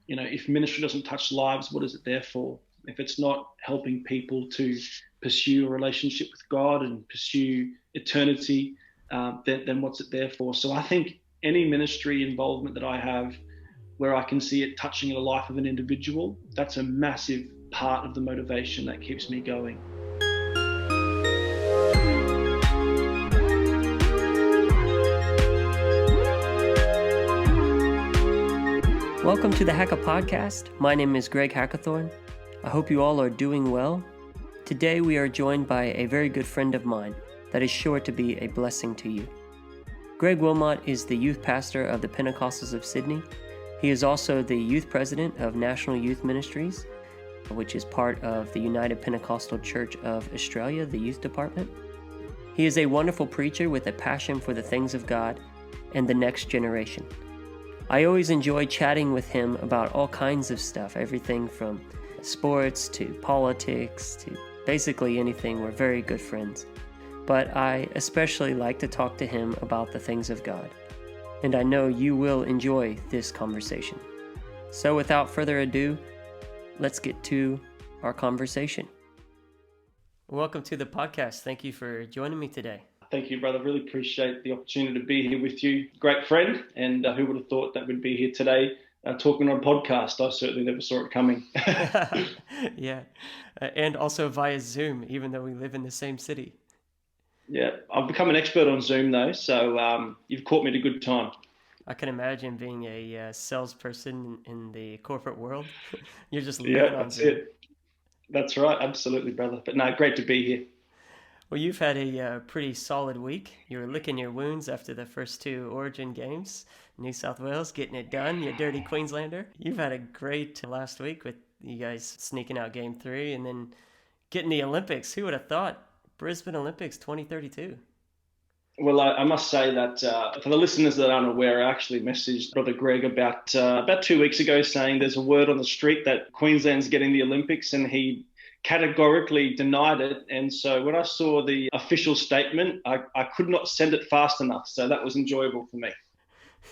if ministry doesn't touch lives, what is it there for? If it's not helping people to pursue a relationship with God and pursue eternity, then what's it there for? So I think any ministry involvement that I have where I can see it touching the life of an individual, that's a massive part of the motivation that keeps me going. Welcome to the Hacka Podcast. My name is Greg Hackathorn. I hope you all are doing well. Today we are joined by a very good friend of mine that is sure to be a blessing to you. Greg Willmott is the youth pastor of the Pentecostals of Sydney. He is also the youth president of National Youth Ministries, which is part of the United Pentecostal Church of Australia, the youth department. He is a wonderful preacher with a passion for the things of God and the next generation. I always enjoy chatting with him about all kinds of stuff, everything from sports to politics to basically anything. We're very good friends. But I especially like to talk to him about the things of God. And I know you will enjoy this conversation. So without further ado, let's get to our conversation. Welcome to the podcast. Thank you for joining me today. Thank you, brother. Really appreciate the opportunity to be here with you. Great friend, and who would have thought that we'd be here today talking on a podcast? I certainly never saw it coming. Yeah, and also via Zoom, even though we live in the same city. Yeah, I've become an expert on Zoom though, so you've caught me at a good time. I can imagine being a salesperson in the corporate world. You're just living on Zoom. It. That's right, absolutely, brother. But no, great to be here. Well, you've had a pretty solid week. You were licking your wounds after the first two Origin games. New South Wales getting it done, you dirty Queenslander. You've had a great last week with you guys sneaking out Game 3 and then getting the Olympics. Who would have thought? Brisbane Olympics 2032. Well, I must say that for the listeners that aren't aware, I actually messaged Brother Greg about 2 weeks ago saying there's a word on the street that Queensland's getting the Olympics, and he categorically denied it. And so when I saw the official statement, I could not send it fast enough. So that was enjoyable for me.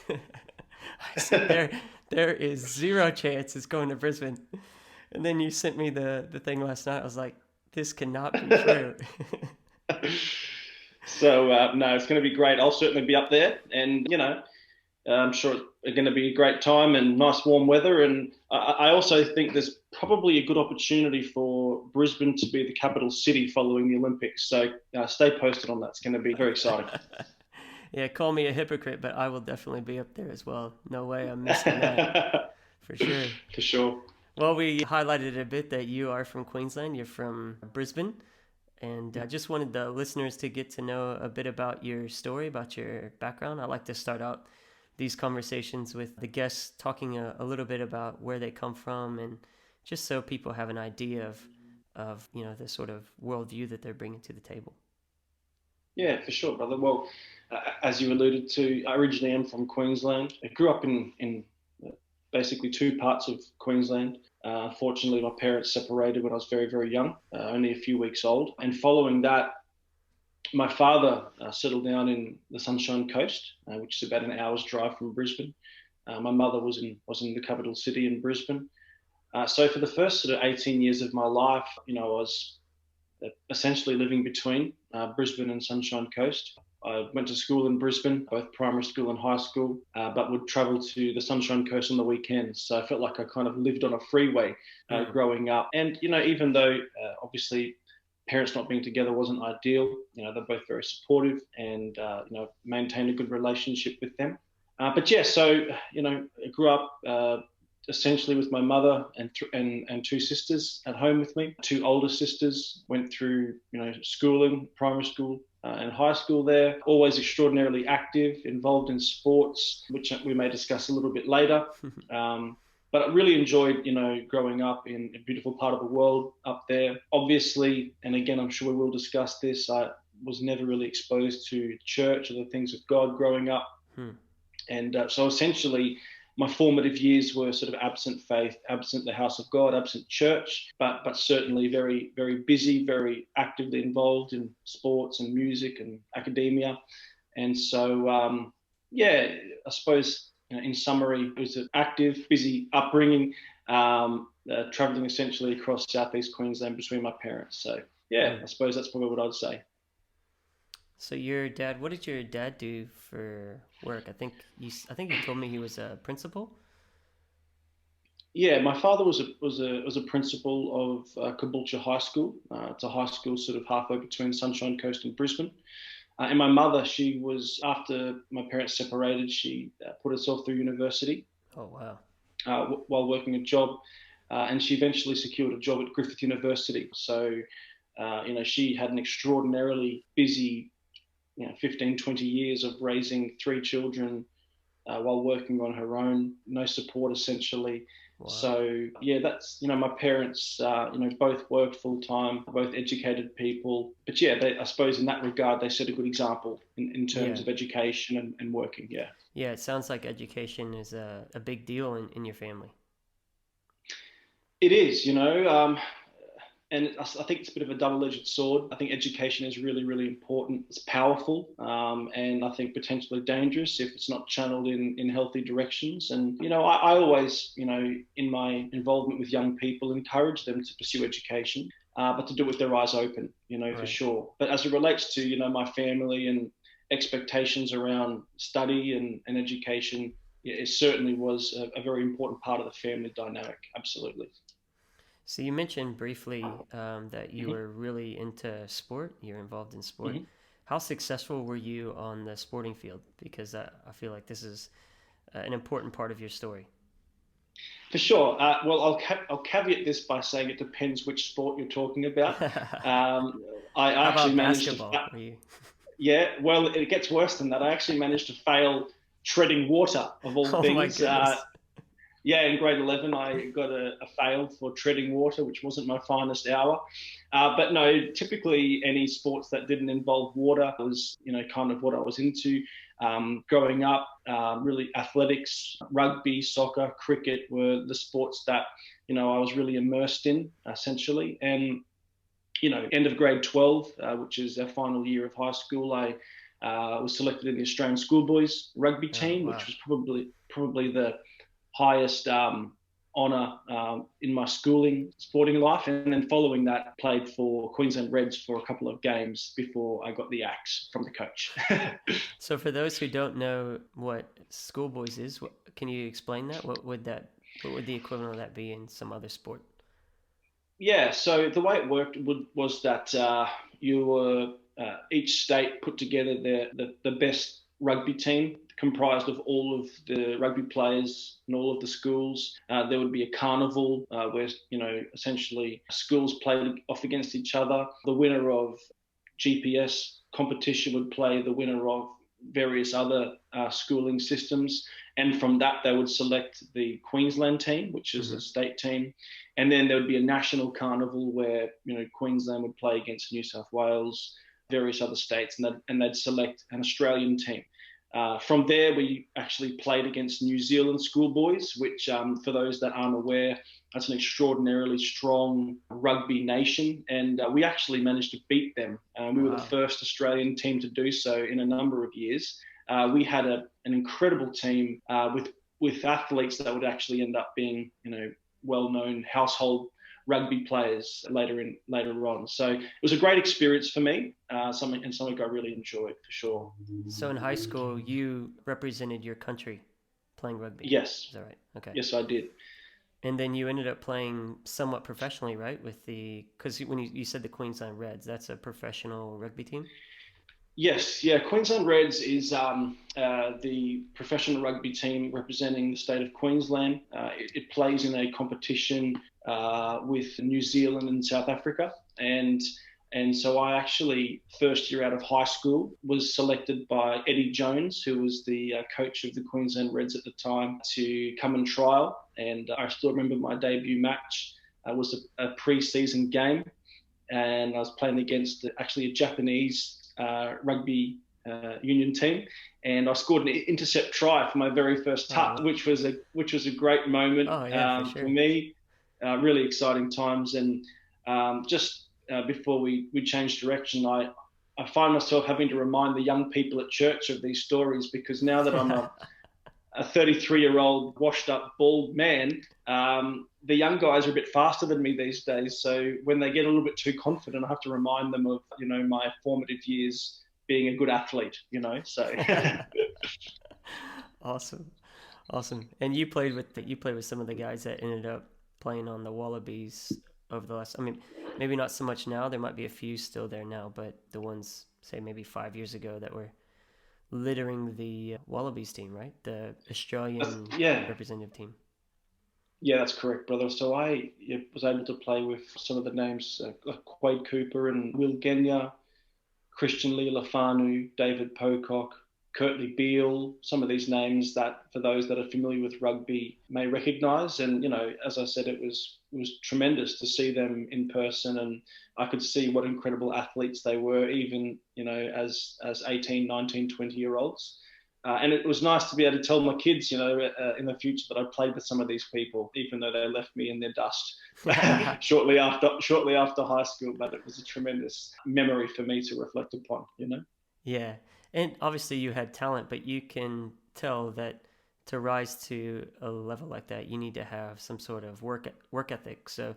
I said there is zero chance it's going to Brisbane. And then you sent me the thing last night. I was like, this cannot be true. So, no, it's going to be great. I'll certainly be up there. And, I'm sure it's going to be a great time and nice warm weather. And I also think there's probably a good opportunity for Brisbane to be the capital city following the Olympics. So stay posted on that. It's going to be very exciting. Yeah, call me a hypocrite, but I will definitely be up there as well. No way I'm missing that. For sure. For sure. Well, we highlighted a bit that you are from Queensland. You're from Brisbane. And I just wanted the listeners to get to know a bit about your story, about your background. I like to start out these conversations with the guests talking a little bit about where they come from, and just so people have an idea of the sort of worldview that they're bringing to the table. Yeah, for sure, brother. Well, as you alluded to, I originally am from Queensland. I grew up in basically two parts of Queensland. Fortunately, my parents separated when I was very, very young, only a few weeks old. And following that, my father settled down in the Sunshine Coast, which is about an hour's drive from Brisbane. My mother was in the capital city in Brisbane. So for the first sort of 18 years of my life, I was essentially living between Brisbane and Sunshine Coast. I went to school in Brisbane, both primary school and high school, but would travel to the Sunshine Coast on the weekends. So I felt like I kind of lived on a freeway growing up. And, even though obviously parents not being together wasn't ideal, they're both very supportive and, maintained a good relationship with them. So, I grew up essentially with my mother and two sisters at home with me. Two older sisters, went through, schooling, primary school, and high school there, always extraordinarily active, involved in sports, which we may discuss a little bit later. But I really enjoyed, growing up in a beautiful part of the world up there. Obviously, and again, I'm sure we will discuss this, I was never really exposed to church or the things of God growing up. And so essentially, my formative years were sort of absent faith, absent the house of God, absent church, but certainly very, very busy, very actively involved in sports and music and academia. And so, I suppose in summary, it was an active, busy upbringing, travelling essentially across southeast Queensland between my parents. So yeah, I suppose that's probably what I'd say. So your dad, what did your dad do for work? I think you told me he was a principal. Yeah, my father was a principal of Caboolture High School. It's a high school sort of halfway between Sunshine Coast and Brisbane. And my mother, she was, after my parents separated, she put herself through university. Oh, wow. While working a job, and she eventually secured a job at Griffith University. So, she had an extraordinarily busy, 15, 20 years of raising 3 children while working on her own, no support essentially. Wow. So yeah, that's, my parents, both worked full time, both educated people. But yeah, I suppose in that regard, they set a good example in terms of education and working. Yeah. Yeah, it sounds like education is a big deal in your family. It is, and I think it's a bit of a double-edged sword. I think education is really, really important. It's powerful, and I think potentially dangerous if it's not channeled in healthy directions. And, I always, in my involvement with young people, encourage them to pursue education, but to do it with their eyes open, right. For sure. But as it relates to, my family and expectations around study and education, it certainly was a very important part of the family dynamic. Absolutely. So you mentioned briefly that you were really into sport. You're involved in sport. Mm-hmm. How successful were you on the sporting field? Because I feel like this is an important part of your story. For sure. Well, I'll caveat this by saying it depends which sport you're talking about. I actually managed basketball? Yeah, well, it gets worse than that. I actually managed to fail treading water, of all things. My goodness. Yeah, in grade 11, I got a fail for treading water, which wasn't my finest hour. But no, typically any sports that didn't involve water was, kind of what I was into. Growing up, really athletics, rugby, soccer, cricket were the sports that, I was really immersed in, essentially. And, end of grade 12, which is our final year of high school, I was selected in the Australian Schoolboys rugby team, which was probably the highest honour in my sporting life. And then following that, played for Queensland Reds for a couple of games before I got the axe from the coach. So for those who don't know what Schoolboys is, can you explain that? What would the equivalent of that be in some other sport? Yeah, so the way it worked was that you were each state put together the best rugby team comprised of all of the rugby players in all of the schools. There would be a carnival where, essentially schools played off against each other. The winner of GPS competition would play the winner of various other schooling systems. And from that, they would select the Queensland team, which is a state team. And then there would be a national carnival where, Queensland would play against New South Wales, various other states, and they'd select an Australian team. From there, we actually played against New Zealand Schoolboys, which, for those that aren't aware, that's an extraordinarily strong rugby nation. And we actually managed to beat them. We were the first Australian team to do so in a number of years. We had an incredible team with athletes that would actually end up being, well-known household rugby players later on. So it was a great experience for me, something I really enjoyed for sure. So in high school, you represented your country playing rugby? Yes. Is that right? Okay. Yes, I did. And then you ended up playing somewhat professionally, right? Because when you said the Queensland Reds, that's a professional rugby team? Yes, yeah. Queensland Reds is the professional rugby team representing the state of Queensland. It plays in a competition with New Zealand and South Africa. And so I actually, first year out of high school, was selected by Eddie Jones, who was the coach of the Queensland Reds at the time, to come and trial. And I still remember my debut match was a pre-season game. And I was playing against actually a Japanese rugby union team, and I scored an intercept try for my very first touch, which was a great moment for me. Really exciting times, and just before we changed direction, I find myself having to remind the young people at church of these stories, because now that I'm a 33-year-old washed up bald man. The young guys are a bit faster than me these days. So when they get a little bit too confident, I have to remind them of, my formative years being a good athlete, so. Awesome. Awesome. And you played with some of the guys that ended up playing on the Wallabies over the last, I mean, maybe not so much now. There might be a few still there now, but the ones, say, maybe 5 years ago that were littering the Wallabies team, right? The Australian Yeah. representative team. Yeah, that's correct, brother. So I was able to play with some of the names, like Quade Cooper and Will Genya, Christian Leilafanu, David Pocock, Curtly Beale, some of these names that for those that are familiar with rugby may recognise. And, as I said, it was tremendous to see them in person, and I could see what incredible athletes they were, even, as 18, 19, 20-year-olds. And it was nice to be able to tell my kids, in the future that I played with some of these people, even though they left me in their dust shortly after high school. But it was a tremendous memory for me to reflect upon. Yeah. And obviously you had talent, but you can tell that to rise to a level like that, you need to have some sort of work ethic. So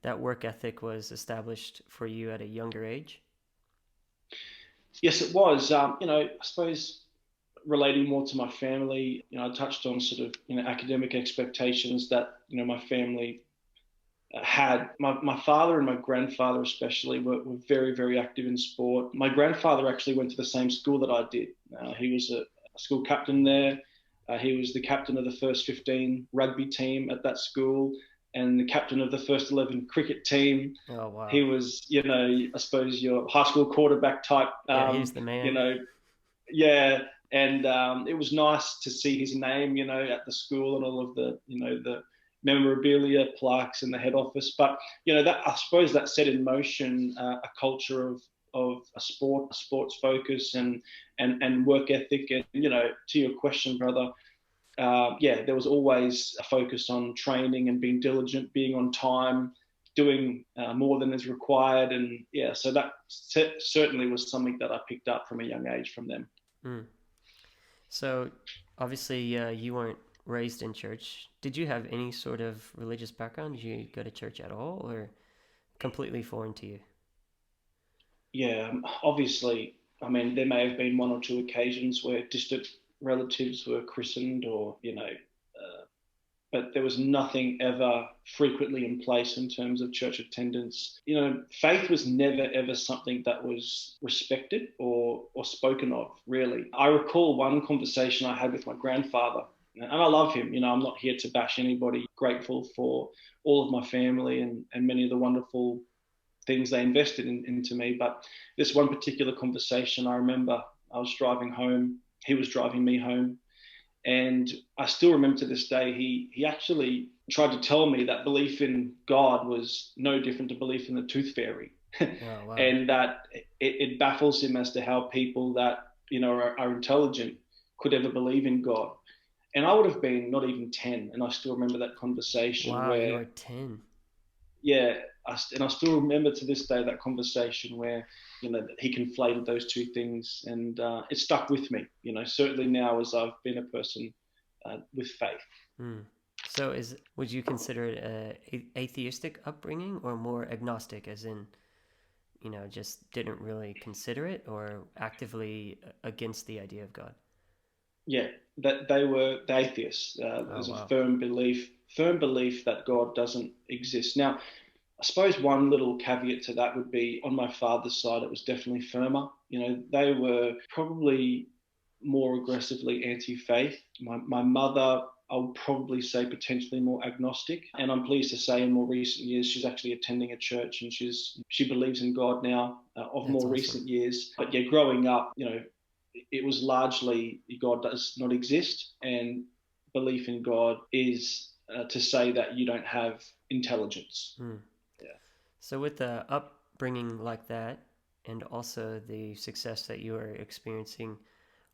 that work ethic was established for you at a younger age. Yes, it was. I suppose relating more to my family, I touched on sort of academic expectations that my family had. My father and my grandfather especially were very, very active in sport. My grandfather actually went to the same school that I did. He was a school captain there. He was the captain of the first 15 rugby team at that school and the captain of the first 11 cricket team. Oh, wow. He was, I suppose your high school quarterback type. Yeah, he's the man. Yeah. And it was nice to see his name, at the school and all of the memorabilia, plaques in the head office. But that, I suppose, that set in motion a culture of a sports focus and work ethic. And to your question, brother, there was always a focus on training and being diligent, being on time, doing more than is required. And so that certainly was something that I picked up from a young age from them. Mm. So obviously you weren't raised in church. Did you have any sort of religious background? Did you go to church at all, or completely foreign to you? Yeah, obviously, I mean, there may have been one or two occasions where distant relatives were christened or, but there was nothing ever frequently in place in terms of church attendance. Faith was never ever something that was respected or spoken of, really. I recall one conversation I had with my grandfather, and I love him. I'm not here to bash anybody. Grateful for all of my family and many of the wonderful things they invested into me. But this one particular conversation, I remember I was driving home. He was driving me home. And I still remember to this day, he actually tried to tell me that belief in God was no different to belief in the tooth fairy. Oh, wow. And that it baffles him as to how people that, are intelligent could ever believe in God. And I would have been not even 10. And I still remember that conversation Wow, where, you were 10. yeah, and I still remember to this day that conversation where, he conflated those two things, and it stuck with me. Certainly now as I've been a person with faith. Mm. So would you consider it a atheistic upbringing or more agnostic, as in, just didn't really consider it, or actively against the idea of God? Yeah, that they were the atheists. There's wow. a firm belief that God doesn't exist. Now, I suppose one little caveat to that would be on my father's side, it was definitely firmer. They were probably more aggressively anti-faith. My mother, I would probably say potentially more agnostic. And I'm pleased to say in more recent years, she's actually attending a church and she believes in God now of That's more awesome. recent years. But yeah, growing up, it was largely God does not exist, and belief in God is to say that you don't have intelligence. Hmm. Yeah. So with the upbringing like that, and also the success that you were experiencing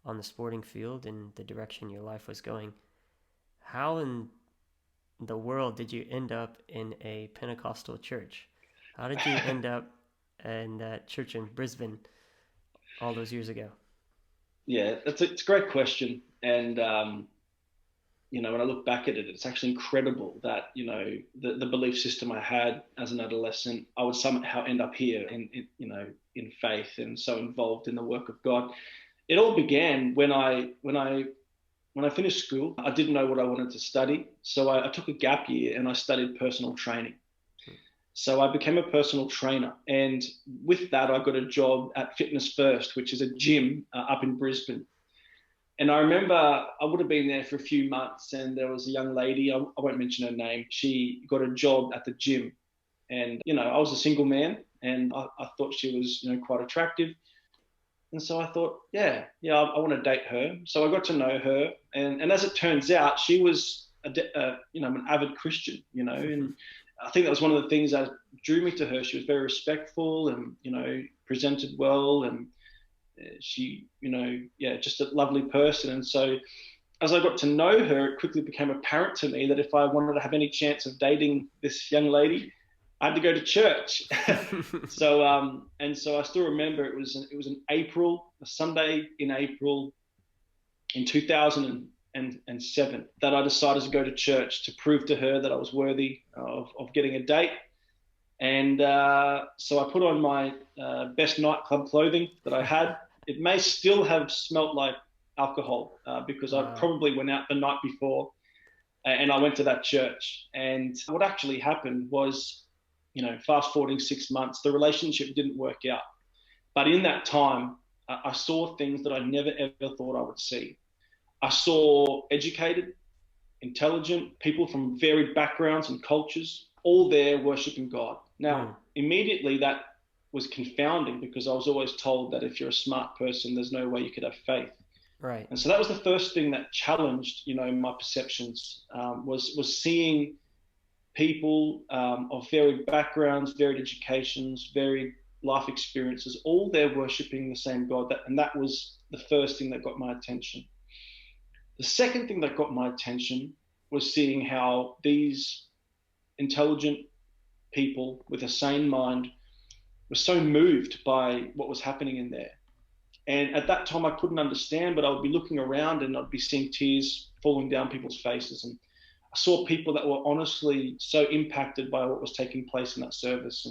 on the sporting field and the direction your life was going, how in the world did you end up in a Pentecostal church? How did you end up in that church in Brisbane all those years ago? Yeah, it's a great question. And when I look back at it, it's actually incredible that, the belief system I had as an adolescent, I would somehow end up here in faith and so involved in the work of God. It all began when I finished school. I didn't know what I wanted to study. So I took a gap year and I studied personal training. So I became a personal trainer. And with that, I got a job at Fitness First, which is a gym up in Brisbane. And I remember I would have been there for a few months, and there was a young lady, I won't mention her name. She got a job at the gym. And, I was a single man, and I thought she was, quite attractive. And so I thought, I want to date her. So I got to know her. And as it turns out, she was, an avid Christian, and I think that was one of the things that drew me to her. She was very respectful and, presented well, and she, just a lovely person. And so as I got to know her, it quickly became apparent to me that if I wanted to have any chance of dating this young lady, I had to go to church. So I still remember it was in April, a Sunday in April in 2007, that I decided to go to church to prove to her that I was worthy of getting a date. And so I put on my best nightclub clothing that I had. It may still have smelt like alcohol because I probably went out the night before, and I went to that church. And what actually happened was, fast forwarding 6 months, the relationship didn't work out. But in that time, I saw things that I never, ever thought I would see. I saw educated, intelligent people from varied backgrounds and cultures, all there worshiping God. Now, immediately that was confounding, because I was always told that if you're a smart person, there's no way you could have faith. Right. And so that was the first thing that challenged, my perceptions, was seeing people of varied backgrounds, varied educations, varied life experiences, all there worshiping the same God. And that was the first thing that got my attention. The second thing that got my attention was seeing how these intelligent people with a sane mind were so moved by what was happening in there. And at that time, I couldn't understand, but I would be looking around and I'd be seeing tears falling down people's faces. And I saw people that were honestly so impacted by what was taking place in that service,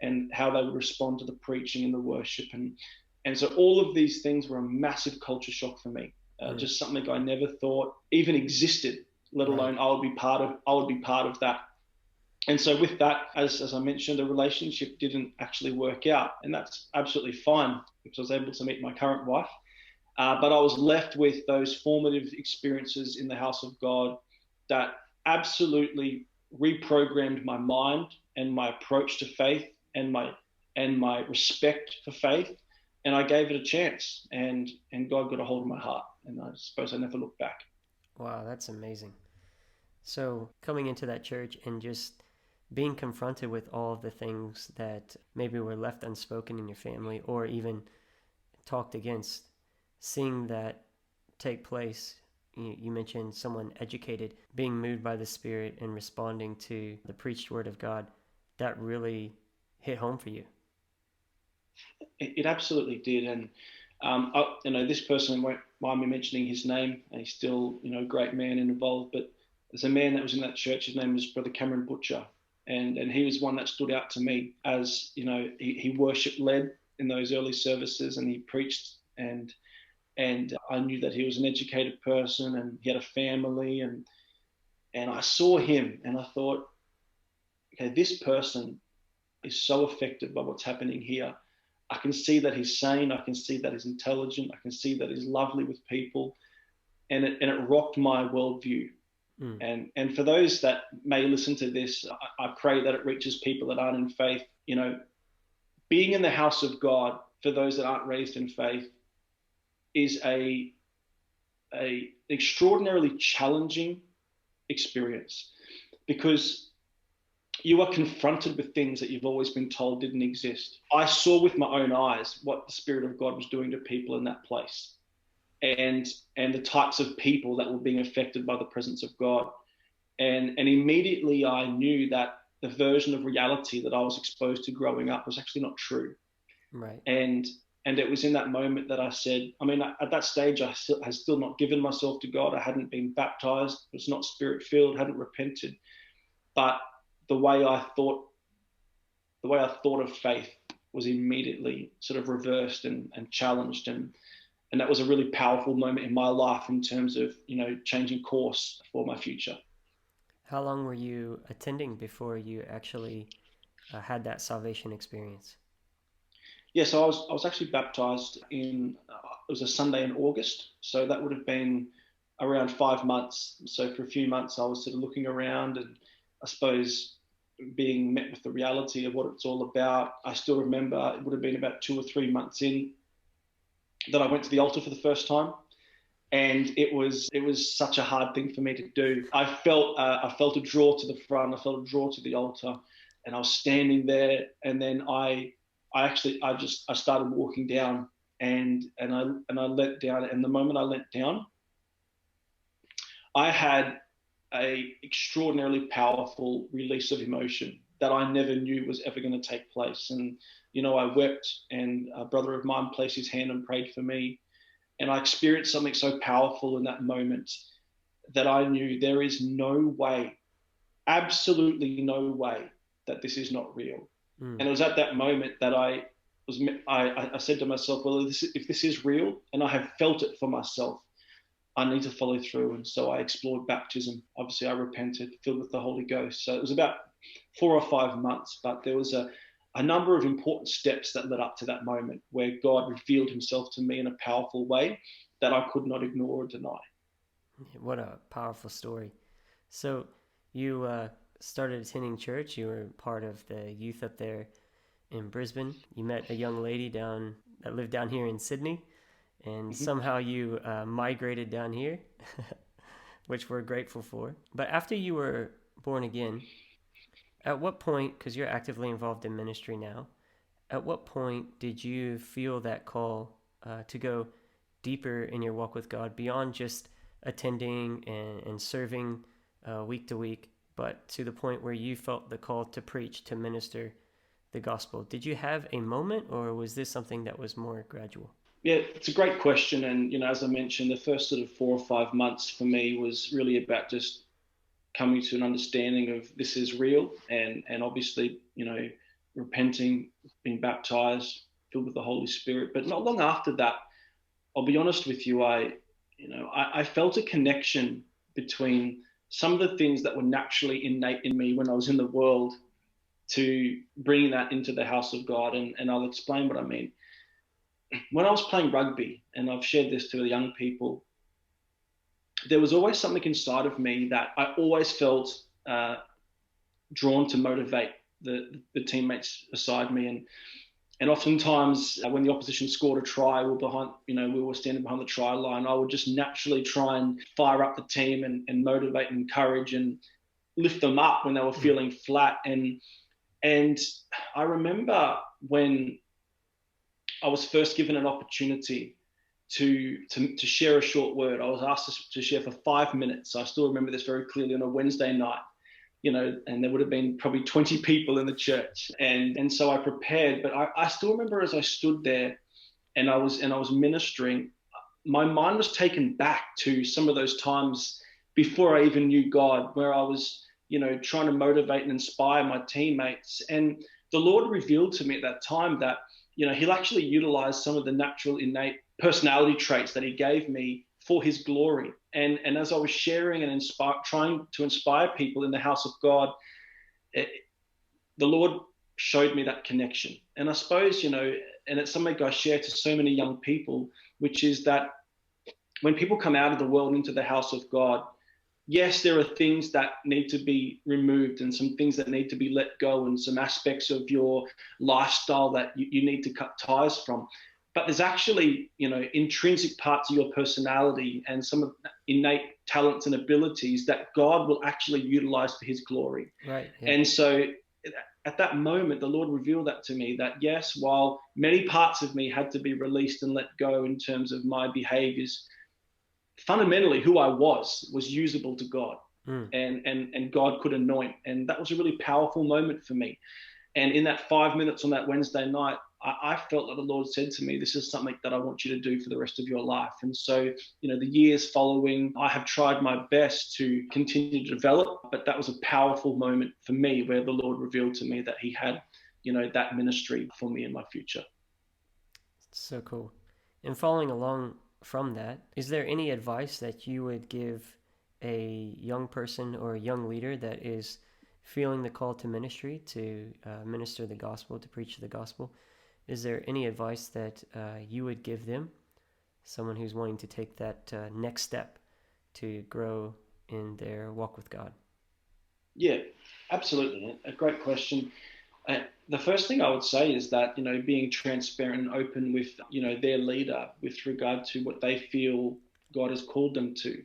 and how they would respond to the preaching and the worship. And so all of these things were a massive culture shock for me. Just something I never thought even existed, let alone I would be part of that. And so with that, as I mentioned, the relationship didn't actually work out, and that's absolutely fine, because I was able to meet my current wife. But I was left with those formative experiences in the house of God that absolutely reprogrammed my mind and my approach to faith and my respect for faith. And I gave it a chance, and God got a hold of my heart, and I suppose I never looked back. Wow, that's amazing. So coming into that church and just being confronted with all of the things that maybe were left unspoken in your family or even talked against, seeing that take place. You mentioned someone educated being moved by the Spirit and responding to the preached word of God. That really hit home for you. It absolutely did. And this person, won't mind me mentioning his name, and he's still a great man and involved, but there's a man that was in that church. His name was Brother Cameron Butcher, and he was one that stood out to me as he worship led in those early services, and he preached, and I knew that he was an educated person and he had a family, and I saw him and I thought, okay, this person is so affected by what's happening here. I can see that he's sane. I can see that he's intelligent. I can see that he's lovely with people, and it rocked my worldview. And for those that may listen to this, I pray that it reaches people that aren't in faith. Being in the house of God, for those that aren't raised in faith, is a extraordinarily challenging experience, because you are confronted with things that you've always been told didn't exist. I saw with my own eyes what the Spirit of God was doing to people in that place, and the types of people that were being affected by the presence of God. And immediately I knew that the version of reality that I was exposed to growing up was actually not true. Right. And And it was in that moment that I said, I mean, at that stage, I had still not given myself to God. I hadn't been baptized, was not spirit-filled, hadn't repented. But the way I thought of faith was immediately sort of reversed and challenged. And that was a really powerful moment in my life in terms of, changing course for my future. How long were you attending before you actually had that salvation experience? Yeah, so I was actually baptized it was a Sunday in August. So that would have been around 5 months. So for a few months, I was sort of looking around and I suppose being met with the reality of what it's all about. I still remember it would have been about 2 or 3 months in that I went to the altar for the first time. And it was such a hard thing for me to do. I felt a draw to the front. I felt a draw to the altar, and I was standing there. And then I started walking down, and I leant down. And the moment I leant down, I had a extraordinarily powerful release of emotion that I never knew was ever going to take place. And I wept, and a brother of mine placed his hand and prayed for me. And I experienced something so powerful in that moment that I knew there is no way, absolutely no way, that this is not real. And it was at that moment that I said to myself, well, if this is real and I have felt it for myself, I need to follow through. And so I explored baptism. Obviously, I repented, filled with the Holy Ghost. So it was about 4 or 5 months, but there was a number of important steps that led up to that moment where God revealed himself to me in a powerful way that I could not ignore or deny. What a powerful story. So you started attending church. You were part of the youth up there in Brisbane. You met a young lady that lived down here in Sydney, and somehow you migrated down here, which we're grateful for. But after you were born again, at what point, because you're actively involved in ministry now, at what point did you feel that call to go deeper in your walk with God beyond just attending and serving week to week, but to the point where you felt the call to preach, to minister the gospel? Did you have a moment, or was this something that was more gradual? Yeah, it's a great question. And, as I mentioned, the first sort of 4 or 5 months for me was really about just coming to an understanding of this is real, and obviously, repenting, being baptized, filled with the Holy Spirit. But not long after that, I'll be honest with you, I felt a connection between some of the things that were naturally innate in me when I was in the world to bringing that into the house of God. And I'll explain what I mean. When I was playing rugby, and I've shared this to the young people, there was always something inside of me that I always felt drawn to motivate the teammates beside me. And oftentimes when the opposition scored a try, we were standing behind the try line, I would just naturally try and fire up the team and motivate and encourage and lift them up when they were feeling flat. And I remember when I was first given an opportunity to share a short word. I was asked to share for 5 minutes. I still remember this very clearly, on a Wednesday night, and there would have been probably 20 people in the church. And so I prepared, but I still remember as I stood there and I was ministering, my mind was taken back to some of those times before I even knew God, where I was, trying to motivate and inspire my teammates. And the Lord revealed to me at that time that, he'll actually utilize some of the natural innate personality traits that he gave me for his glory. And as I was sharing and trying to inspire people in the house of God, the Lord showed me that connection. And I suppose, and it's something I share to so many young people, which is that when people come out of the world into the house of God, yes, there are things that need to be removed and some things that need to be let go and some aspects of your lifestyle that you need to cut ties from. But there's actually, intrinsic parts of your personality and some of the innate talents and abilities that God will actually utilize for his glory. Right. Yeah. And so at that moment, the Lord revealed that to me, that yes, while many parts of me had to be released and let go in terms of my behaviors, fundamentally who I was usable to God. And God could anoint. And that was a really powerful moment for me. And in that 5 minutes on that Wednesday night, I felt that the Lord said to me, this is something that I want you to do for the rest of your life. And so, the years following, I have tried my best to continue to develop, but that was a powerful moment for me where the Lord revealed to me that he had, that ministry for me in my future. So cool. And following along from that, is there any advice that you would give a young person or a young leader that is feeling the call to ministry, to minister the gospel, to preach the gospel? Is there any advice that you would give them, someone who's wanting to take that next step to grow in their walk with God? Yeah, absolutely. A great question. The first thing I would say is that, being transparent and open with, their leader with regard to what they feel God has called them to.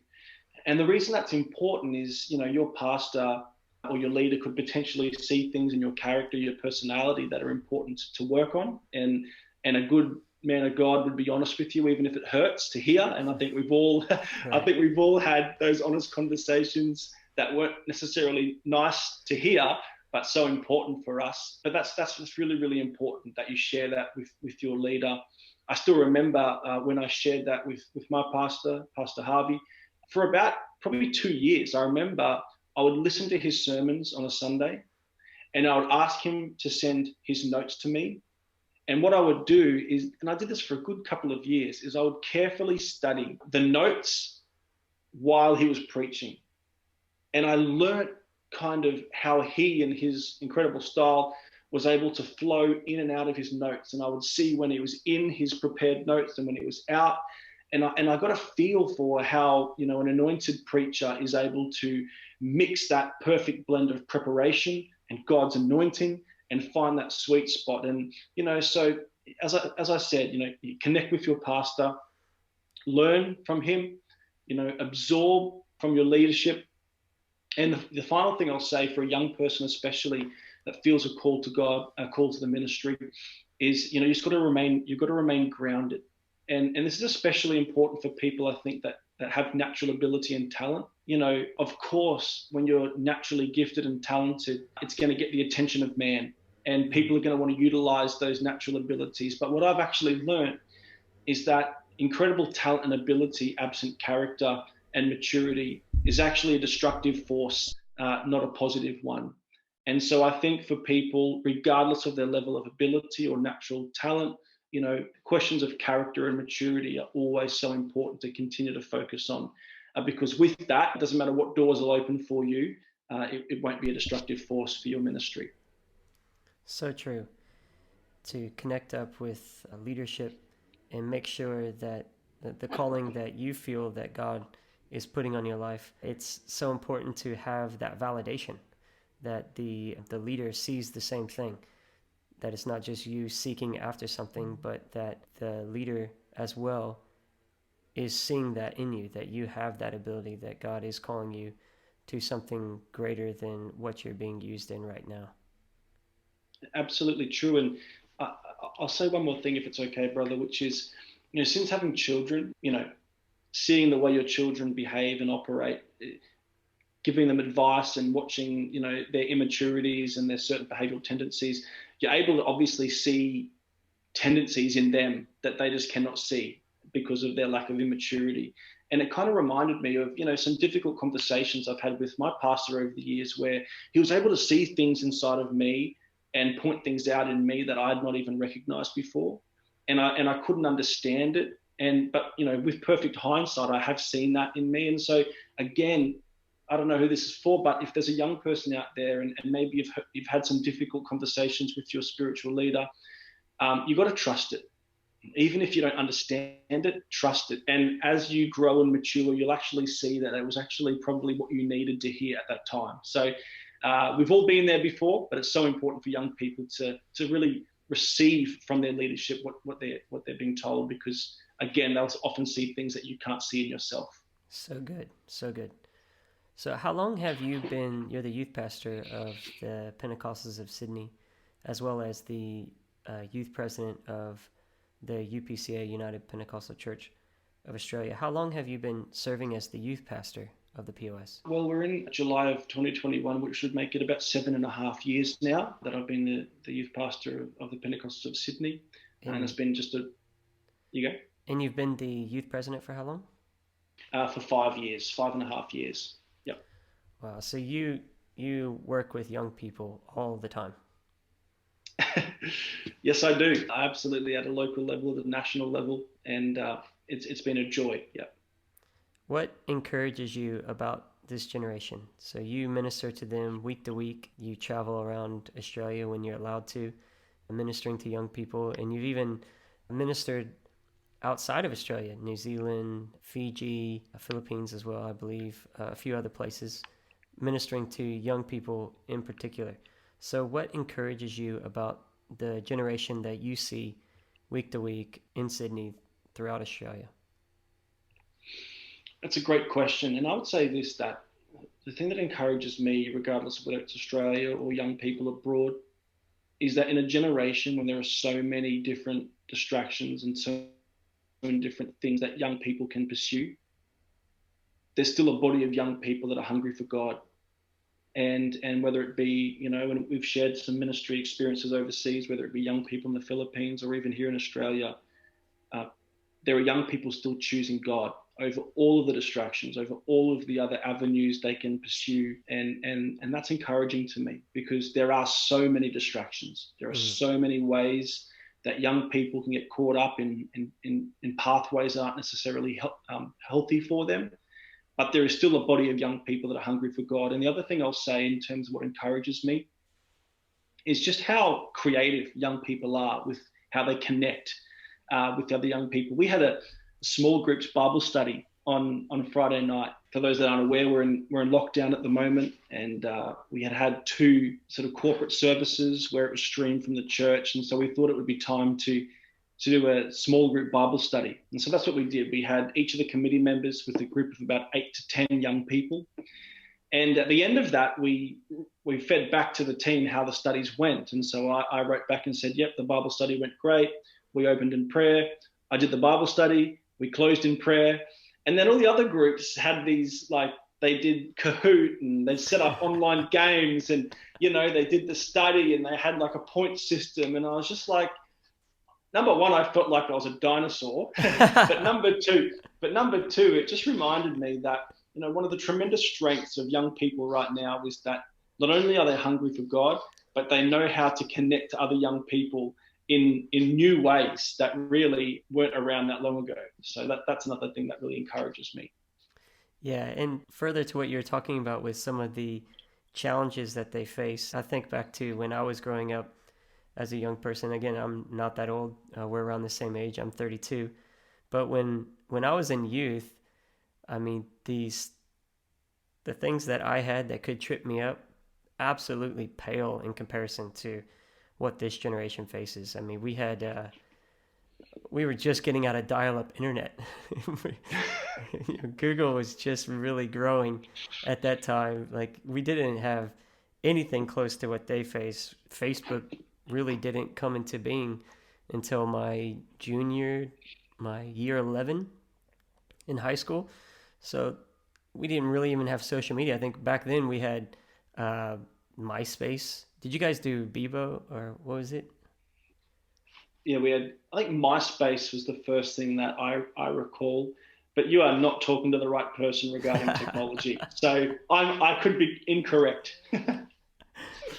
And the reason that's important is, your pastor or your leader could potentially see things in your character, your personality that are important to work on. And a good man of God would be honest with you, even if it hurts to hear. And I think we've all, had those honest conversations that weren't necessarily nice to hear, but so important for us. But that's really, really important that you share that with your leader. I still remember when I shared that with my pastor, Pastor Harvey, for about probably 2 years. I remember I would listen to his sermons on a Sunday, and I would ask him to send his notes to me. And what I would do is, and I did this for a good couple of years, is I would carefully study the notes while he was preaching. And I learned kind of how he and his incredible style was able to flow in and out of his notes. And I would see when he was in his prepared notes and when he was out. And I got a feel for how, an anointed preacher is able to mix that perfect blend of preparation and God's anointing and find that sweet spot. And, so as I said, you connect with your pastor, learn from him, absorb from your leadership. And the final thing I'll say for a young person, especially that feels a call to God, a call to the ministry, is, you've got to remain grounded. And this is especially important for people, I think, that have natural ability and talent. Of course, when you're naturally gifted and talented, it's going to get the attention of man, and people are going to want to utilize those natural abilities. But what I've actually learned is that incredible talent and ability, absent character and maturity, is actually a destructive force, not a positive one. And so I think for people, regardless of their level of ability or natural talent, questions of character and maturity are always so important to continue to focus on, because with that, it doesn't matter what doors will open for you, it won't be a destructive force for your ministry. So true. To connect up with leadership and make sure that the calling that you feel that God is putting on your life, it's so important to have that validation, that the leader sees the same thing, that it's not just you seeking after something, but that the leader as well is seeing that in you, that you have that ability, that God is calling you to something greater than what you're being used in right now. Absolutely true. And I'll say one more thing, if it's okay, brother, which is, since having children, seeing the way your children behave and operate, giving them advice and watching, their immaturities and their certain behavioral tendencies, you're able to obviously see tendencies in them that they just cannot see because of their lack of immaturity. And it kind of reminded me of, some difficult conversations I've had with my pastor over the years, where he was able to see things inside of me and point things out in me that I had not even recognized before. And I couldn't understand it. But with perfect hindsight, I have seen that in me. And so again, I don't know who this is for, but if there's a young person out there and maybe you've had some difficult conversations with your spiritual leader, you've got to trust it. Even if you don't understand it, trust it. And as you grow and mature, you'll actually see that it was actually probably what you needed to hear at that time. So we've all been there before, but it's so important for young people to really receive from their leadership what they're being told, because again, they'll often see things that you can't see in yourself. So good, so good. So how long have you been, you're the youth pastor of the Pentecostals of Sydney, as well as the youth president of the UPCA, United Pentecostal Church of Australia. How long have you been serving as the youth pastor of the POS? Well, we're in July of 2021, which should make it about 7.5 years now that I've been the youth pastor of the Pentecostals of Sydney. And it's been you go. And you've been the youth president for how long? For 5 years, 5.5 years. Yep. Wow. So you work with young people all the time. Yes, I do. Absolutely, at a local level, at a national level, and it's been a joy. Yeah. What encourages you about this generation? So you minister to them week to week. You travel around Australia when you're allowed to, ministering to young people, and you've even ministered outside of Australia, New Zealand, Fiji, Philippines as well, I believe, a few other places, ministering to young people in particular. So what encourages you about the generation that you see week to week in Sydney throughout Australia? That's a great question. And I would say this, that the thing that encourages me, regardless of whether it's Australia or young people abroad, is that in a generation when there are so many different distractions and so many different things that young people can pursue, there's still a body of young people that are hungry for God. And whether it be, when we've shared some ministry experiences overseas, whether it be young people in the Philippines or even here in Australia, there are young people still choosing God over all of the distractions, over all of the other avenues they can pursue. And that's encouraging to me, because there are so many distractions. There are so many ways that young people can get caught up in pathways that aren't necessarily healthy for them. But there is still a body of young people that are hungry for God. And the other thing I'll say in terms of what encourages me is just how creative young people are with how they connect with other young people. We had a small groups Bible study on Friday night. For those that aren't aware, we're in lockdown at the moment, and we had 2 sort of corporate services where it was streamed from the church. And so we thought it would be time to do a small group Bible study. And so that's what we did. We had each of the committee members with a group of about 8 to 10 young people. And at the end of that, we fed back to the team how the studies went. And so I wrote back and said, yep, the Bible study went great. We opened in prayer. I did the Bible study. We closed in prayer. And then all the other groups had these, they did Kahoot, and they set up online games, and, they did the study, and they had a point system. And I was just like, number one, I felt like I was a dinosaur. but number two, it just reminded me that, one of the tremendous strengths of young people right now is that not only are they hungry for God, but they know how to connect to other young people in new ways that really weren't around that long ago. So that's another thing that really encourages me. Yeah, and further to what you're talking about with some of the challenges that they face, I think back to when I was growing up as a young person. Again, I'm not that old. We're around the same age. I'm 32. But when I was in youth, I mean, the things that I had that could trip me up absolutely pale in comparison to what this generation faces. I mean, we were just getting out of dial-up internet. Google was just really growing at that time. We didn't have anything close to what they face. Facebook really didn't come into being until my year 11 in high school. So we didn't really even have social media. I think back then we had MySpace. Did you guys do Bebo, or what was it? Yeah, we had, I think MySpace was the first thing that I recall, but you are not talking to the right person regarding technology. So I could be incorrect.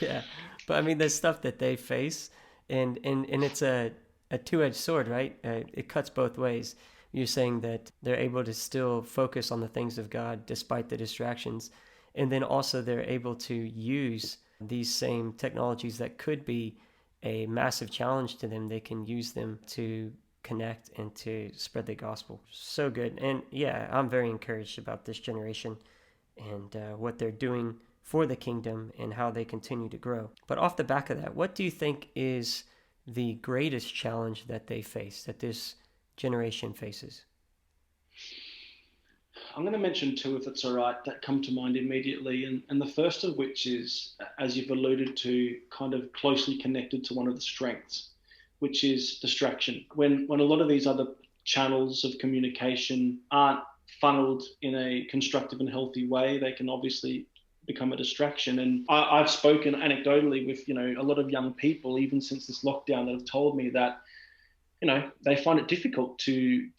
Yeah, but I mean, the stuff that they face, and it's a two-edged sword, right? It cuts both ways. You're saying that they're able to still focus on the things of God despite the distractions, and then also they're able to use these same technologies that could be a massive challenge to them. They can use them to connect and to spread the gospel. So good. And yeah, I'm very encouraged about this generation and what they're doing for the kingdom and how they continue to grow. But off the back of that, what do you think is the greatest challenge that they face, that this generation faces? I'm going to mention 2, if it's all right, that come to mind immediately. And the first of which is, as you've alluded to, kind of closely connected to one of the strengths, which is distraction. When a lot of these other channels of communication aren't funneled in a constructive and healthy way, they can obviously become a distraction. And I've spoken anecdotally with, a lot of young people, even since this lockdown, that have told me that, they find it difficult to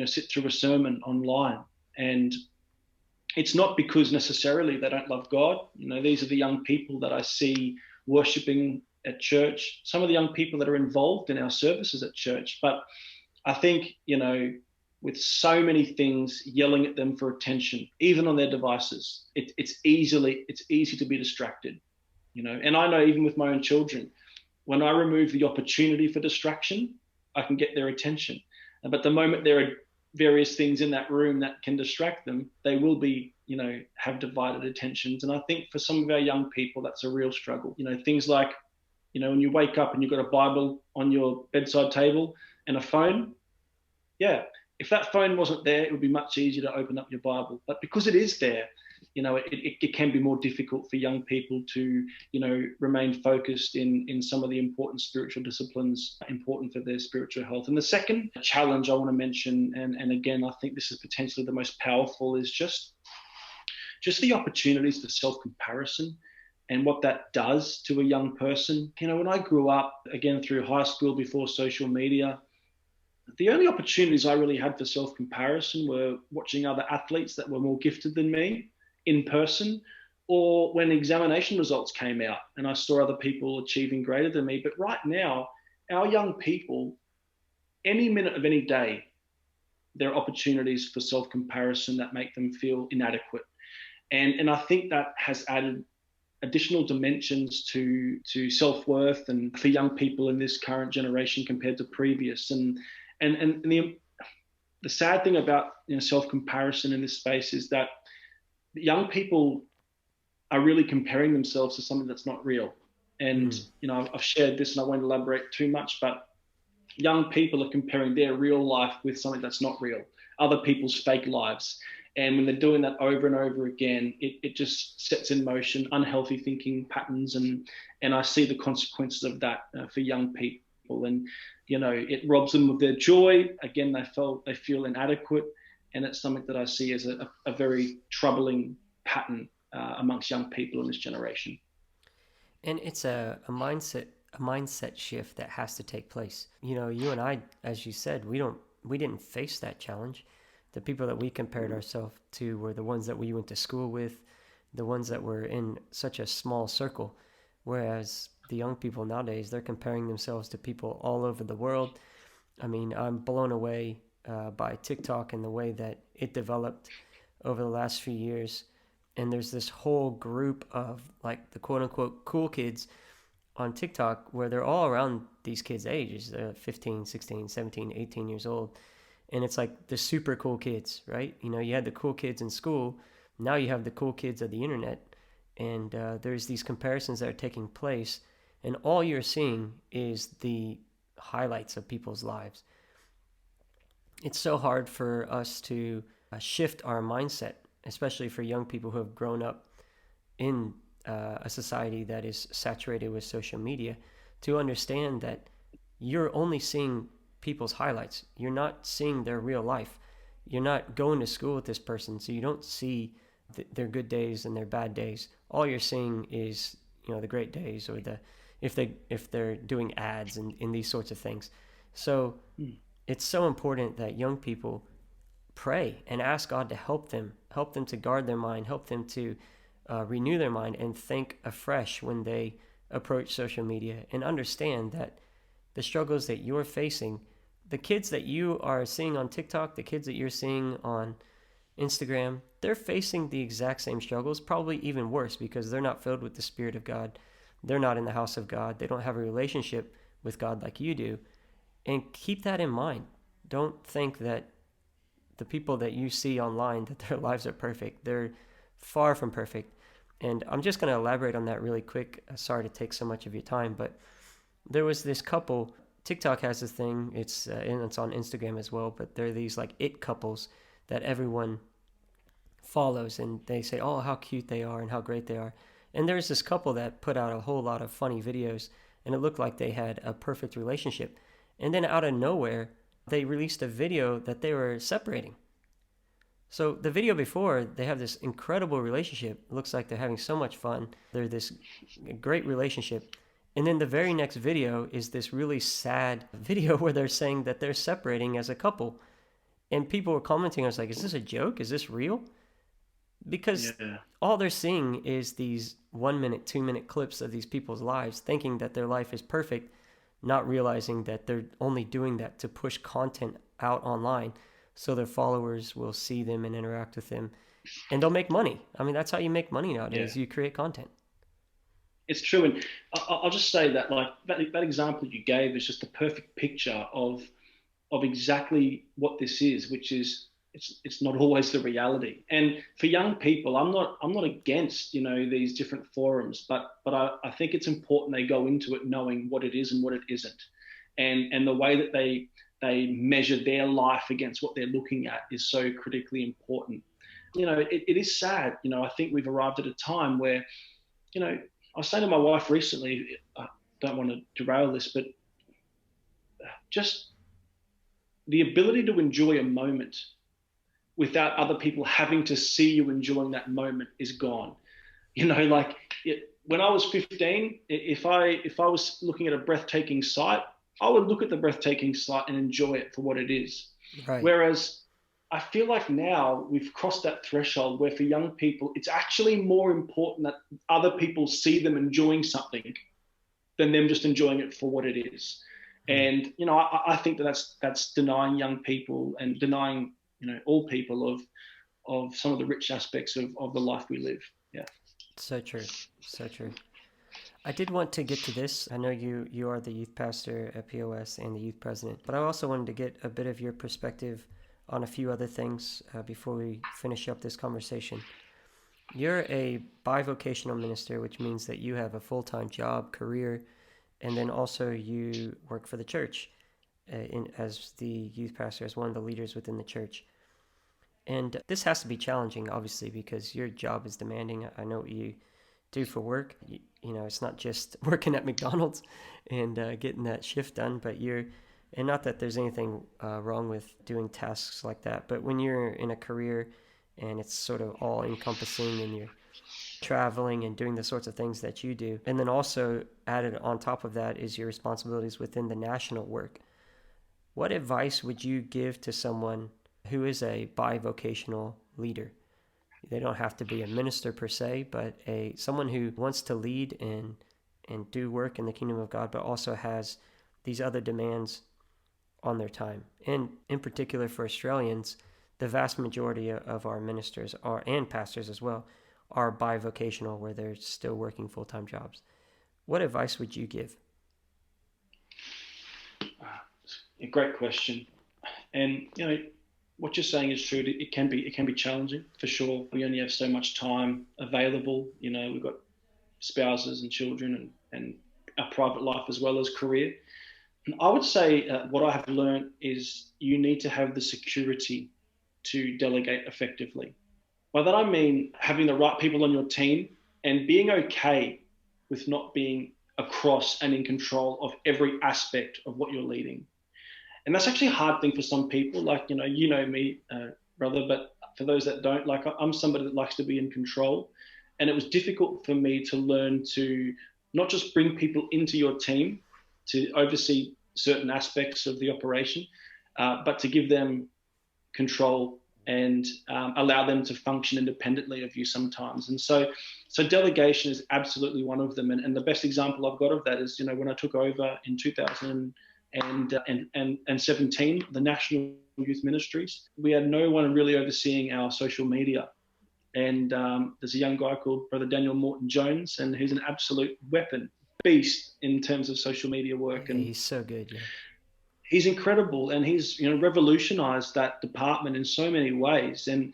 sit through a sermon online. And it's not because necessarily they don't love God. These are the young people that I see worshiping at church, some of the young people that are involved in our services at church. But I think, with so many things yelling at them for attention, even on their devices, it's easy to be distracted, And I know even with my own children, when I remove the opportunity for distraction, I can get their attention. But the moment there are various things in that room that can distract them, they will be, have divided attentions. And I think for some of our young people, that's a real struggle. Things like, when you wake up and you've got a Bible on your bedside table and a phone, yeah, if that phone wasn't there, it would be much easier to open up your Bible. But because it is there, it can be more difficult for young people to, remain focused in some of the important spiritual disciplines important for their spiritual health. And the second challenge I want to mention, and again, I think this is potentially the most powerful, is just the opportunities for self-comparison and what that does to a young person. When I grew up, again, through high school, before social media, the only opportunities I really had for self-comparison were watching other athletes that were more gifted than me in person, or when examination results came out and I saw other people achieving greater than me. But right now, our young people, any minute of any day, there are opportunities for self-comparison that make them feel inadequate. And I think that has added additional dimensions to self-worth and for young people in this current generation compared to previous. And the sad thing about self-comparison in this space is that young people are really comparing themselves to something that's not real. And I've shared this and I won't elaborate too much, but young people are comparing their real life with something that's not real, other people's fake lives. And when they're doing that over and over again, it just sets in motion unhealthy thinking patterns. And I see the consequences of that for young people. And, it robs them of their joy. Again, they feel inadequate. And it's something that I see as a very troubling pattern amongst young people in this generation. And it's a mindset shift that has to take place. You and I, as you said, we didn't face that challenge. The people that we compared ourselves to were the ones that we went to school with, the ones that were in such a small circle. Whereas the young people nowadays, they're comparing themselves to people all over the world. I mean, I'm blown away by TikTok and the way that it developed over the last few years. And there's this whole group of like the quote unquote cool kids on TikTok where they're all around these kids' ages, 15, 16, 17, 18 years old. And it's like the super cool kids, right? You had the cool kids in school. Now you have the cool kids of the internet. And there's these comparisons that are taking place. And all you're seeing is the highlights of people's lives. It's so hard for us to shift our mindset, especially for young people who have grown up in a society that is saturated with social media, to understand that you're only seeing people's highlights. You're not seeing their real life. You're not going to school with this person, so you don't see their good days and their bad days. All you're seeing is the great days, or if they're doing ads and in these sorts of things. So it's so important that young people pray and ask God to help them to guard their mind, help them to renew their mind and think afresh when they approach social media, and understand that the struggles that you're facing, the kids that you are seeing on TikTok, the kids that you're seeing on Instagram, they're facing the exact same struggles, probably even worse, because they're not filled with the Spirit of God. They're not in the house of God. They don't have a relationship with God like you do. And keep that in mind. Don't think that the people that you see online, that their lives are perfect. They're far from perfect. And I'm just going to elaborate on that really quick. Sorry to take so much of your time, but there was this couple. TikTok has this thing. It's on Instagram as well, but there are these like it couples that everyone follows, and they say, oh, how cute they are and how great they are. And there's this couple that put out a whole lot of funny videos, and it looked like they had a perfect relationship. And then out of nowhere, they released a video that they were separating. So the video before, they have this incredible relationship. It looks like they're having so much fun. They're this great relationship. And then the very next video is this really sad video where they're saying that they're separating as a couple. And people were commenting, I was like, is this a joke? Is this real? Because all they're seeing is these 1 minute, 2 minute clips of these people's lives, thinking that their life is perfect, not realizing that they're only doing that to push content out online so their followers will see them and interact with them, and they'll make money. I mean, that's how you make money nowadays. You create content. It's true. And I'll just say that, like, that example you gave is just the perfect picture of exactly what this is, which is it's not always the reality. And for young people, I'm not against, these different forums, but I think it's important they go into it knowing what it is and what it isn't. And the way that they measure their life against what they're looking at is so critically important. It is sad. I think we've arrived at a time where, I was saying to my wife recently, I don't want to derail this, but just the ability to enjoy a moment without other people having to see you enjoying that moment is gone. When I was 15, if I was looking at a breathtaking sight, I would look at the breathtaking sight and enjoy it for what it is. Right. Whereas I feel like now we've crossed that threshold where for young people, it's actually more important that other people see them enjoying something than them just enjoying it for what it is. And, I think that's denying young people and denying, all people of some of the rich aspects of the life we live. Yeah. So true. So true. I did want to get to this. I know you are the youth pastor at POS and the youth president, but I also wanted to get a bit of your perspective on a few other things before we finish up this conversation. You're a bivocational minister, which means that you have a full-time job, career, and then also you work for the church as the youth pastor, as one of the leaders within the church. And this has to be challenging, obviously, because your job is demanding. I know what you do for work. It's not just working at McDonald's and getting that shift done, but and not that there's anything wrong with doing tasks like that, but when you're in a career and it's sort of all encompassing and you're traveling and doing the sorts of things that you do, and then also added on top of that is your responsibilities within the national work. What advice would you give to someone who is a bivocational leader? They don't have to be a minister per se, but someone who wants to lead and do work in the kingdom of God, but also has these other demands on their time. And in particular for Australians, the vast majority of our ministers and pastors as well are bivocational, where they're still working full-time jobs. What advice would you give? A great question. And, what you're saying is true. It can be challenging for sure. We only have so much time available. We've got spouses and children and our private life as well as career. And I would say what I have learned is you need to have the security to delegate effectively. By that I mean having the right people on your team and being okay with not being across and in control of every aspect of what you're leading. And that's actually a hard thing for some people. Like, me, brother, but for those that don't, like, I'm somebody that likes to be in control. And it was difficult for me to learn to not just bring people into your team to oversee certain aspects of the operation, but to give them control and allow them to function independently of you sometimes. And so delegation is absolutely one of them. And the best example I've got of that is, when I took over in 2017, the National Youth Ministries, we had no one really overseeing our social media. And there's a young guy called Brother Daniel Morton Jones, and he's an absolute beast in terms of social media work. And he's so good, yeah. He's incredible, and he's revolutionized that department in so many ways. And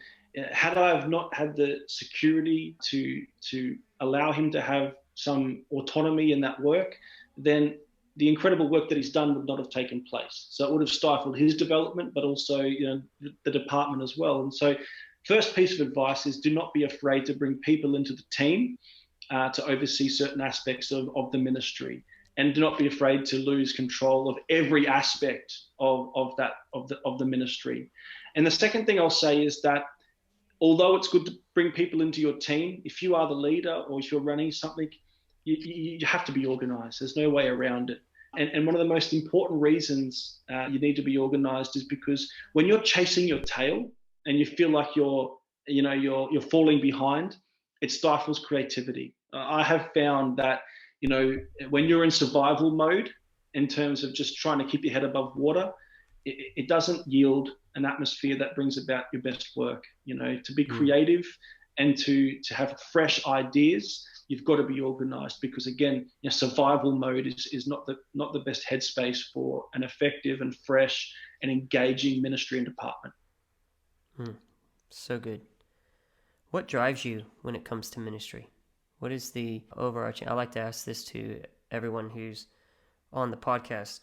had I have not had the security to allow him to have some autonomy in that work, then the incredible work that he's done would not have taken place. So it would have stifled his development, but also the department as well. And so first piece of advice is do not be afraid to bring people into the team to oversee certain aspects of the ministry. And do not be afraid to lose control of every aspect of the ministry. And the second thing I'll say is that although it's good to bring people into your team, if you are the leader or if you're running something, you have to be organized. There's no way around it. And one of the most important reasons you need to be organized is because when you're chasing your tail and you feel like you're falling behind, it stifles creativity. I have found that, when you're in survival mode in terms of just trying to keep your head above water, it doesn't yield an atmosphere that brings about your best work. To be creative and to have fresh ideas, you've got to be organized, because again, survival mode is not the best headspace for an effective and fresh and engaging ministry and department. So good. What drives you when it comes to ministry? What is the overarching? I like to ask this to everyone who's on the podcast.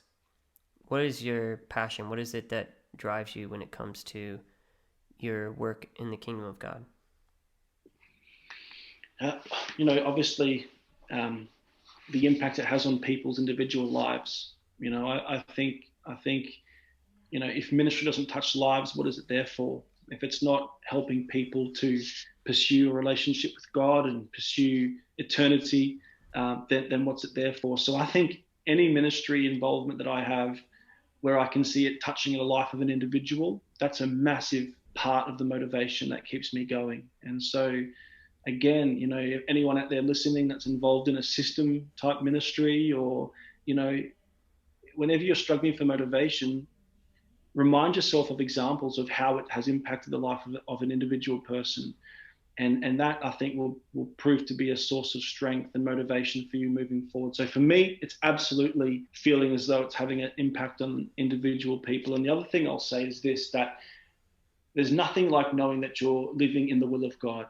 What is your passion? What is it that drives you when it comes to your work in the kingdom of God? Obviously, the impact it has on people's individual lives. I think, if ministry doesn't touch lives, what is it there for? If it's not helping people to pursue a relationship with God and pursue eternity, then what's it there for? So I think any ministry involvement that I have where I can see it touching the life of an individual, that's a massive part of the motivation that keeps me going. And so, again, if anyone out there listening that's involved in a system type ministry, or, whenever you're struggling for motivation, remind yourself of examples of how it has impacted the life of an individual person. And that, I think, will prove to be a source of strength and motivation for you moving forward. So for me, it's absolutely feeling as though it's having an impact on individual people. And the other thing I'll say is this, that there's nothing like knowing that you're living in the will of God.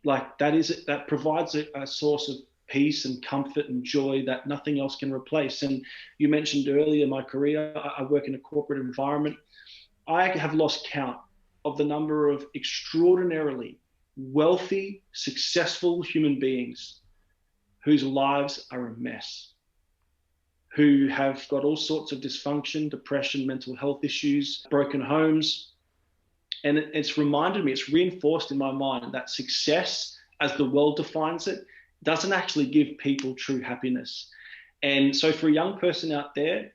Like that provides a source of peace and comfort and joy that nothing else can replace. And you mentioned earlier my career. I work in a corporate environment. I have lost count of the number of extraordinarily wealthy, successful human beings whose lives are a mess, who have got all sorts of dysfunction, depression, mental health issues, broken homes. And it's reminded me, it's reinforced in my mind that success, as the world defines it, doesn't actually give people true happiness. And so for a young person out there,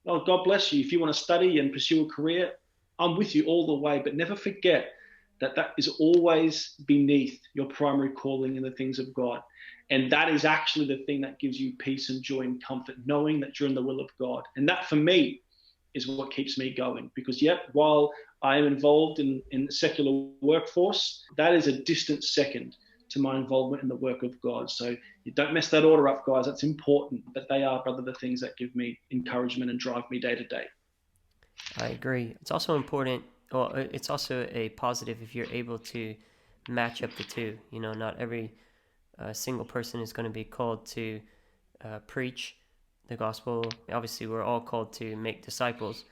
oh, God bless you. If you want to study and pursue a career, I'm with you all the way, but never forget that is always beneath your primary calling in the things of God. And that is actually the thing that gives you peace and joy and comfort, knowing that you're in the will of God. And that, for me, is what keeps me going. Because, while I am involved in the secular workforce, that is a distant second to my involvement in the work of God. So you don't mess that order up, guys. That's important. But they are, brother, the things that give me encouragement and drive me day to day. I agree. It's also important. Well, it's also a positive if you're able to match up the two. Not every single person is going to be called to preach the gospel. Obviously, we're all called to make disciples.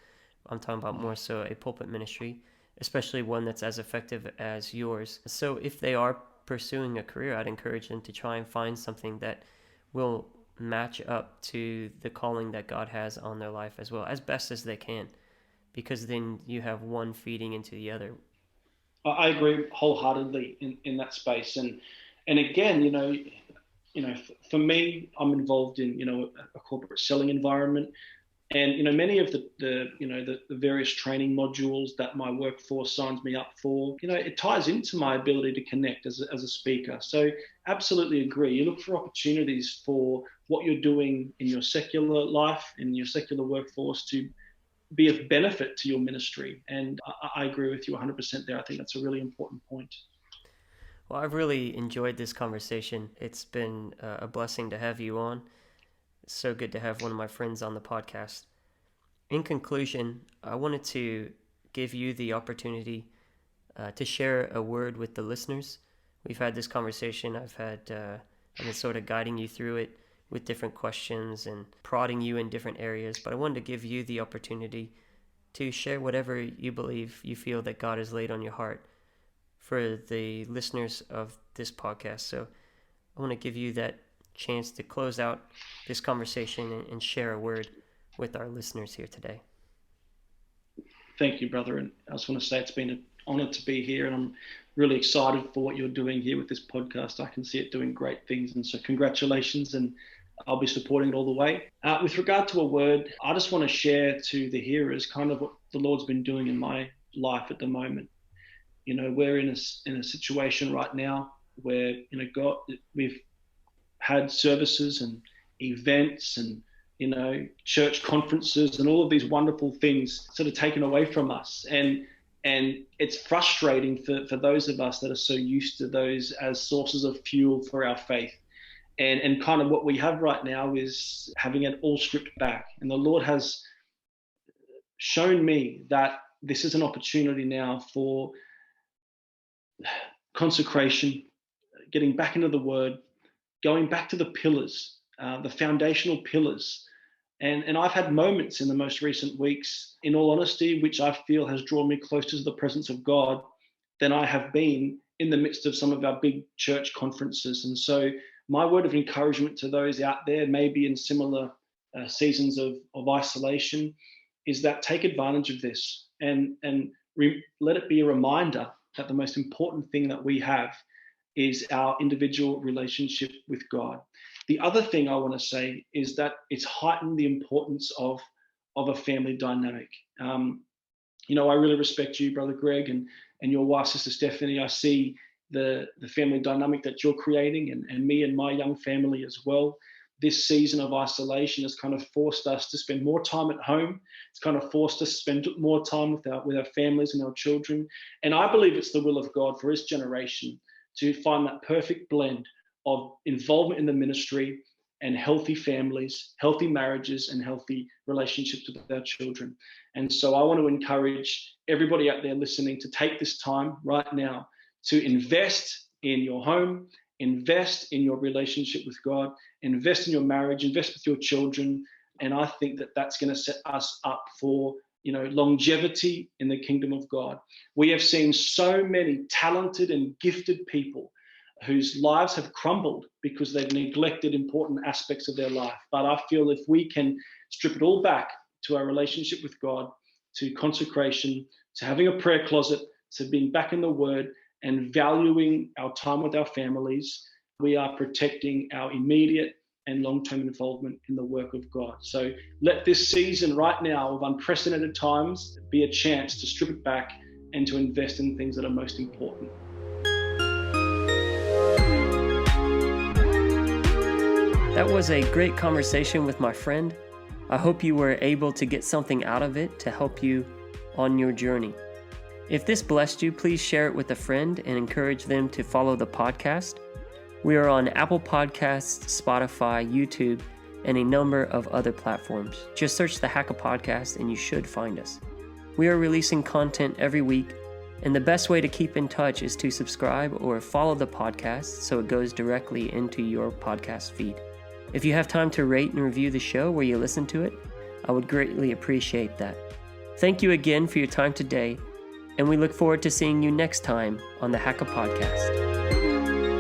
I'm talking about more so a pulpit ministry, especially one that's as effective as yours. So if they are pursuing a career, I'd encourage them to try and find something that will match up to the calling that God has on their life as well, as best as they can. Because then you have one feeding into the other. I agree wholeheartedly in that space. And again, for me, I'm involved in, a corporate selling environment. And, many of the various training modules that my workforce signs me up for, it ties into my ability to connect as a speaker. So absolutely agree. You look for opportunities for what you're doing in your secular life, in your secular workforce, to be of benefit to your ministry. And I agree with you 100% there. I think that's a really important point. Well, I've really enjoyed this conversation. It's been a blessing to have you on. It's so good to have one of my friends on the podcast. In conclusion, I wanted to give you the opportunity to share a word with the listeners. We've had this conversation. I've been sort of guiding you through it with different questions and prodding you in different areas, but I wanted to give you the opportunity to share whatever you believe, you feel that God has laid on your heart for the listeners of this podcast. So I want to give you that chance to close out this conversation and share a word with our listeners here today. Thank you, brother. And I just want to say it's been an honor to be here, and I'm really excited for what you're doing here with this podcast. I can see it doing great things. And so congratulations, and I'll be supporting it all the way. With regard to a word, I just want to share to the hearers kind of what the Lord's been doing in my life at the moment. You know, we're in a situation right now where, you know, we've had services and events and, you know, church conferences and all of these wonderful things sort of taken away from us. And it's frustrating for those of us that are so used to those as sources of fuel for our faith. And kind of what we have right now is having it all stripped back. And the Lord has shown me that this is an opportunity now for consecration, getting back into the Word, going back to the pillars, the foundational pillars. And I've had moments in the most recent weeks, in all honesty, which I feel has drawn me closer to the presence of God than I have been in the midst of some of our big church conferences. And so my word of encouragement to those out there, maybe in similar seasons of isolation, is that take advantage of this and let it be a reminder that the most important thing that we have is our individual relationship with God. The other thing I want to say is that it's heightened the importance of a family dynamic. You know, I really respect you, Brother Greg, and your wife, Sister Stephanie. I see the family dynamic that you're creating, and me and my young family as well. This season of isolation has kind of forced us to spend more time at home. It's kind of forced us to spend more time with our families and our children. And I believe it's the will of God for His generation to find that perfect blend of involvement in the ministry and healthy families, healthy marriages, and healthy relationships with our children. And so I want to encourage everybody out there listening to take this time right now to invest in your home, invest in your relationship with God, invest in your marriage, invest with your children. And I think that that's going to set us up for, you know, longevity in the kingdom of God. We have seen so many talented and gifted people whose lives have crumbled because they've neglected important aspects of their life. But I feel if we can strip it all back to our relationship with God, to consecration, to having a prayer closet, to being back in the Word, and valuing our time with our families, we are protecting our immediate and long-term involvement in the work of God. So let this season right now of unprecedented times be a chance to strip it back and to invest in things that are most important. That was a great conversation with my friend. I hope you were able to get something out of it to help you on your journey. If this blessed you, please share it with a friend and encourage them to follow the podcast. We are on Apple Podcasts, Spotify, YouTube, and a number of other platforms. Just search the Hack a Podcast and you should find us. We are releasing content every week, and the best way to keep in touch is to subscribe or follow the podcast so it goes directly into your podcast feed. If you have time to rate and review the show where you listen to it, I would greatly appreciate that. Thank you again for your time today, and we look forward to seeing you next time on the Hack a Podcast.